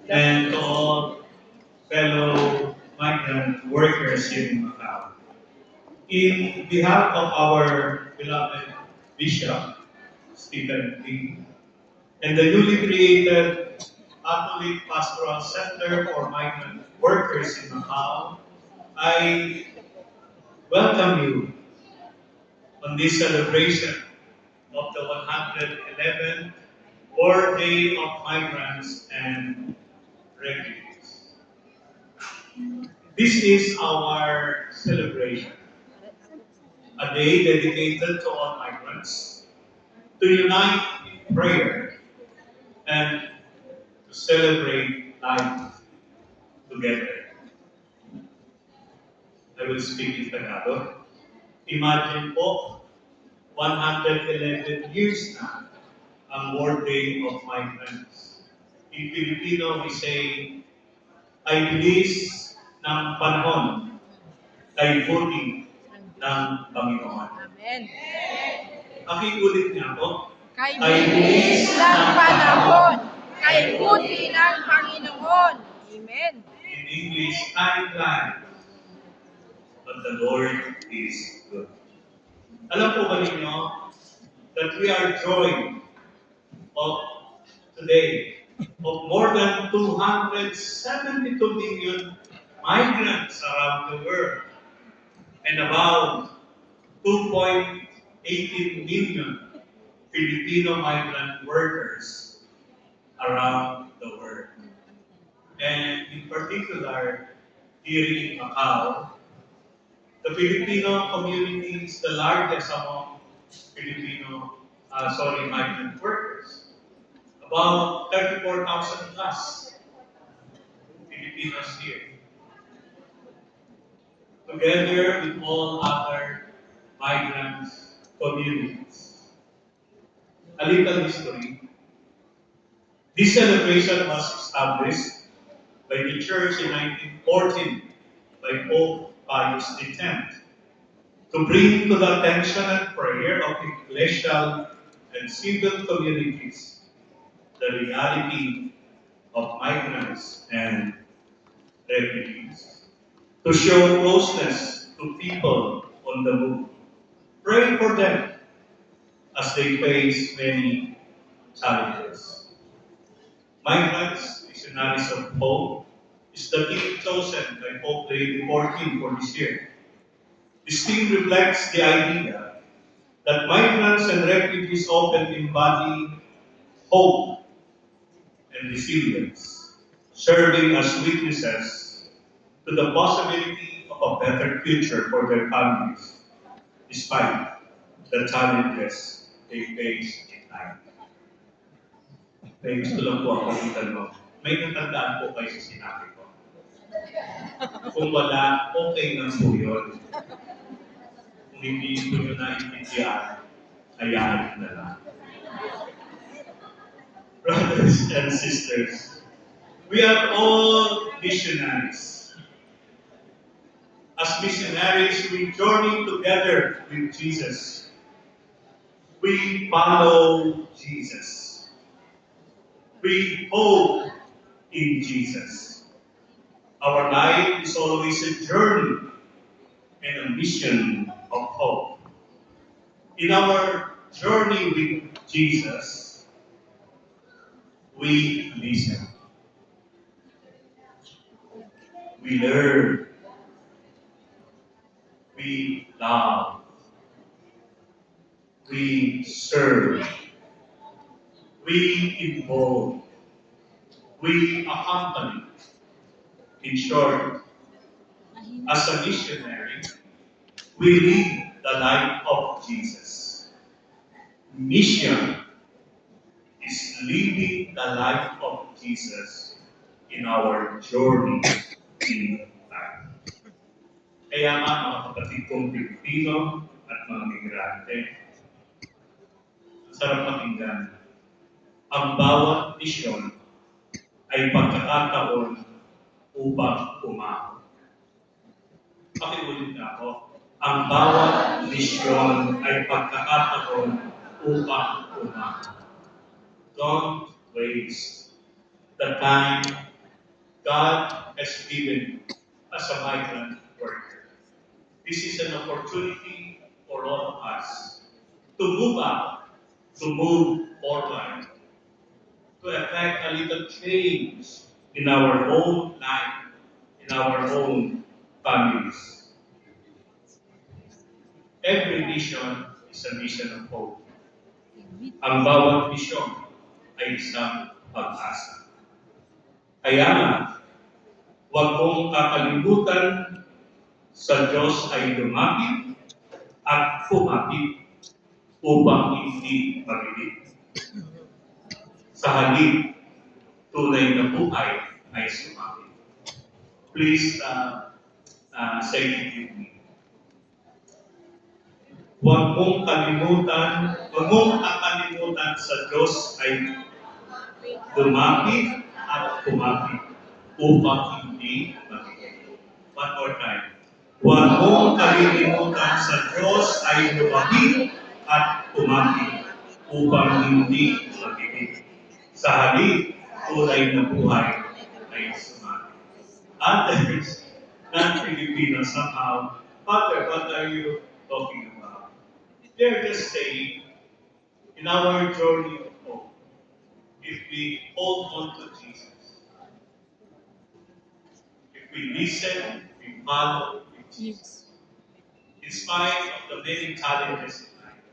and to all fellow migrant workers here in Macau. In behalf of our beloved Bishop, Stephen King, and the newly created Catholic Pastoral Center for Migrant Workers in Macau, I welcome you on this celebration of the 111th World Day of Migrants and Refugees. This is our celebration, a day dedicated to all migrants, to unite in prayer and to celebrate life together. I will speak in Tagalog. Imagine po, 111 years na ang World Day of Migrants. In Filipino, we say, ay bilis ng panahon, ay buti ng Panginoon. Amen. Pakiulit niya po. Kay bilis ng panahon, kay buti ng Panginoon. Amen. In English, time flies, but the Lord is good. Alam po ba ninyo that we are joined of today of more than 272 million migrants around the world and about 2.18 million Filipino migrant workers around the world. And in particular, here in Macau, the Filipino community is the largest among migrant workers. About 34,000 plus Filipinos here. Together with all other migrant communities. A little history. This celebration was established by the Church in 1914 by Pope Pius X to bring to the attention and prayer of ecclesial and civil communities the reality of migrants and refugees, to show closeness to people on the move, pray for them as they face many challenges. Migrants, Missionaries of Hope, is the theme chosen by Pope Leo XIV for this year. This theme reflects the idea that migrants and refugees often embody hope and resilience, serving as witnesses to the possibility of a better future for their families, despite the challenges they face in life. May gusto lang po ako itanong. May natandaan po kayo sa sinabi ko. Kung wala, okay lang po yun. Kung hindi ko nyo naiintindihan, hayaan na lang. Brothers and sisters, we are all missionaries. As missionaries, we journey together with Jesus. We follow Jesus. We hope in Jesus. Our life is always a journey and a mission of hope. In our journey with Jesus, we listen. We learn. We love. We serve. We involve. We accompany. In short, as a missionary, we live the life of Jesus. Mission is living the life of Jesus in our journey in life. Kaya nga mga kapatid kong Pilipino at mga migrante, sarap pakinggan, ang bawat misyon ay pagkakataon upang umahon. Pakiulit na ako, ang bawat misyon ay pagkakataon upang umahon. Don't waste the time God has given as a migrant worker. This is an opportunity for all of us to move up, to move forward, to effect a little change in our own life, in our own families. Every mission is a mission of hope. Ang bawat misyon ay isang pag-asa. Kaya nga, huwag mong kakalimutan sa Diyos ay lumapit at kumapit upang hindi magiging. Sa halip, tunay na buhay ay sumapit. Please say it with me. Huwag mong kakalimutan sa Diyos ay lumapit at kumapit upang hindi magiging. One more time. Huwag mong kalilimutan sa Diyos ay lumapit at kumapit upang hindi magiging. Sa halip, tunay na buhay ay sumapit. Others, non-Filipinos somehow, Father, what are you talking about? They're just saying, in our journey of hope, if we hold on to Jesus, if we listen, we follow with Jesus, in spite of the many challenges in life,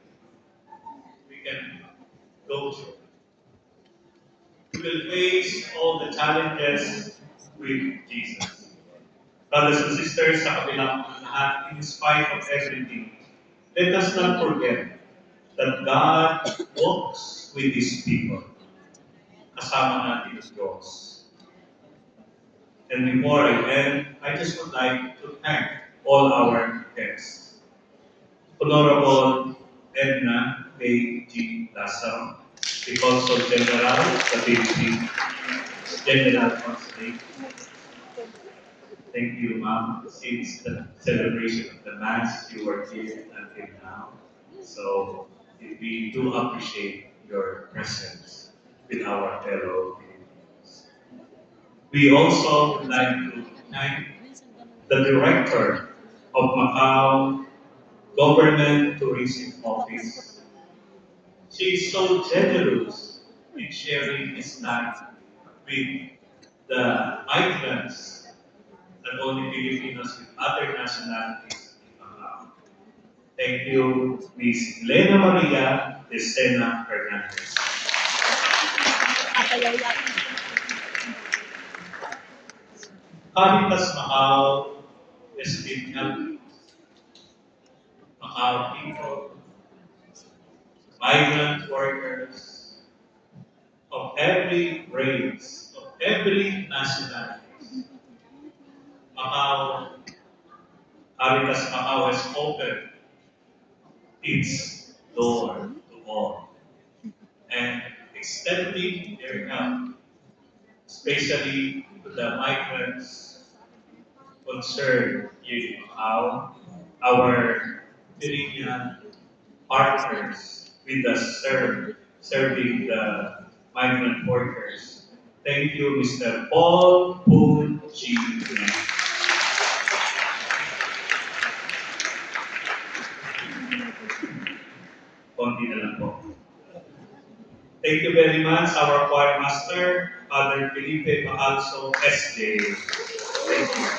we can go through. We will face all the challenges with Jesus. Brothers and sisters, sa kabilang ng lahat, in spite of everything, let us not forget that God walks with His people. Kasama natin ang Diyos. And before I end, I just would like to thank all our guests. Honorable Edna A. G. Lazaro, the Consul General of the Philippine General Consulate. Thank you, Ma'am. Since the celebration of the Mass, you were here until now. So we do appreciate your presence with our fellow Filipinos. We also would like to thank the Director of Macau Government Tourism Office. She is so generous in sharing this time with the migrants, not only Filipinos, with other nationalities in Macau. Thank you, Ms. Elena Maria de Sena Hernandez. Caritas Macau has been helping Macau people, migrant workers of every race, of every nationality. Caritas Macau has opened its door to all and extending their help, especially to the migrants concerned in Macau, our Philippine partners with us serving the migrant workers. Thank you, Mr. Paul Poon G. Konti na lang po. Thank you very much, our choir master, Father Felipe Baalso, SJ. Thank you.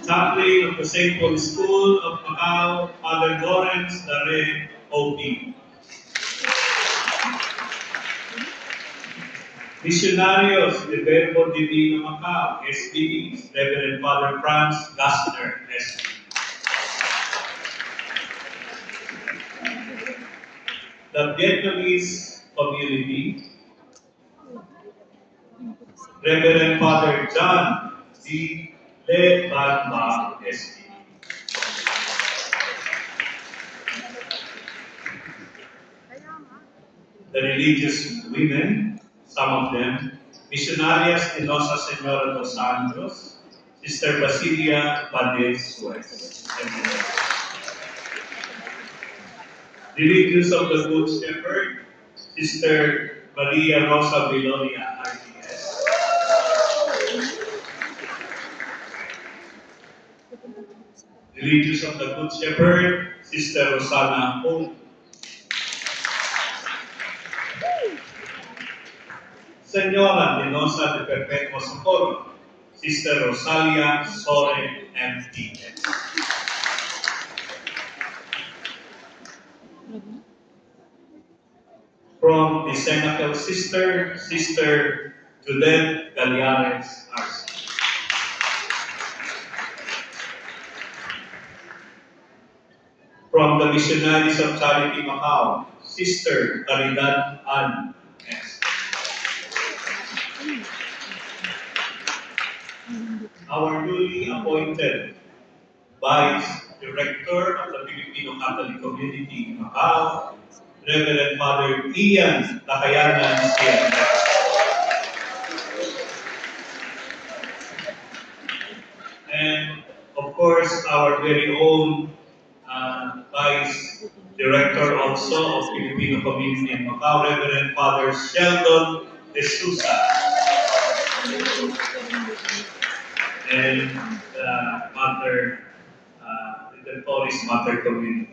Chaplain of the St. Paul School of Macau, Father Lawrence Dare, OP. Missionarios de Verbo Divino Macau, SB, Reverend Father Franz Gassner, SB. The Vietnamese community, Reverend Father John D. Le Ban Ba, SB. The religious women, some of them, Missionarias de Nosa Senora dos Anjos, Sister Basilia Valdez Suez. Religious of the Good Shepherd, Sister Maria Rosa Viloria, RTS. Religious of the Good Shepherd, Sister Rosana Hong. Señora Denosa de Perpetuo Socorro, Sister Rosalia Sore, MTS. From the Senecal Sister, Sister Juliet Galiares, RC. From the Missionaries of Charity Macau, Sister Caridad Ann S. Our newly appointed Vice Director of the Filipino Catholic Community in Macau, Reverend Father Ian Takayanan CNF. And of course, our very own Vice Director also of Filipino Community in Macau, Reverend Father Sheldon De Souza. And Mother, the Polish Mother Community.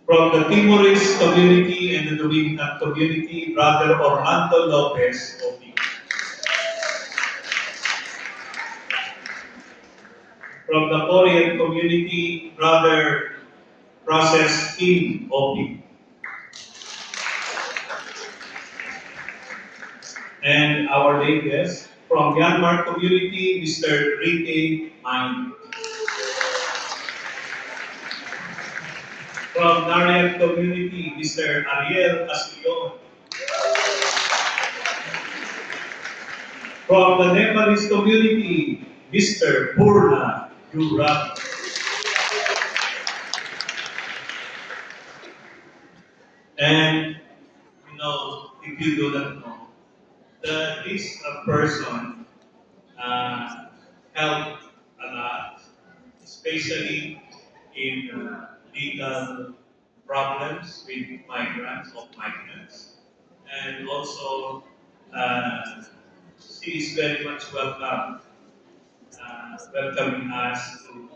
From the Timorese community and the Dominican community, Brother Orlando Lopez, OP. From the Korean community, Brother Process Kim, OP. And our latest, from Myanmar community, Mr. Ricky Main. From Narayan community, Mr. Ariel Castillo. From the Nepalese community, Mr. Purna Yura. And, you know, if you do not know, this person helped a lot, especially in legal problems with migrants, and also she is very much welcoming us to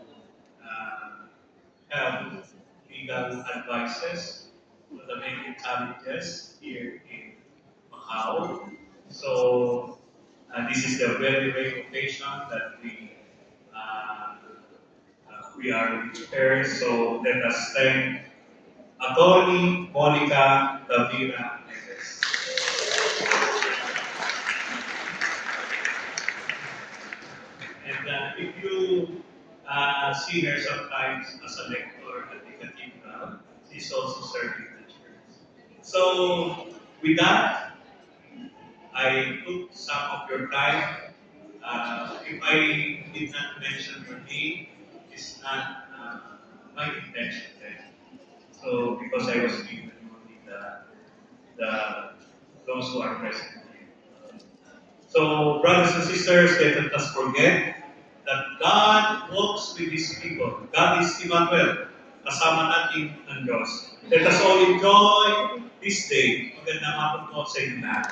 help legal advices for the many challenges here in Macau. So this is the very rare occasion that we are with her. So let us thank Attorney Monica Davira Neves. And if you see her sometimes as a lector at the cathedral, she's also serving the church. So with that, I took some of your time. If I did not mention your name, it's not my intention then. So because I was given only the those who are present here. So brothers and sisters, let us forget that God walks with His people. God is Emmanuel. Kasama natin ang Diyos. Let us all enjoy this day. Magandang hapon po sa inyo lahat.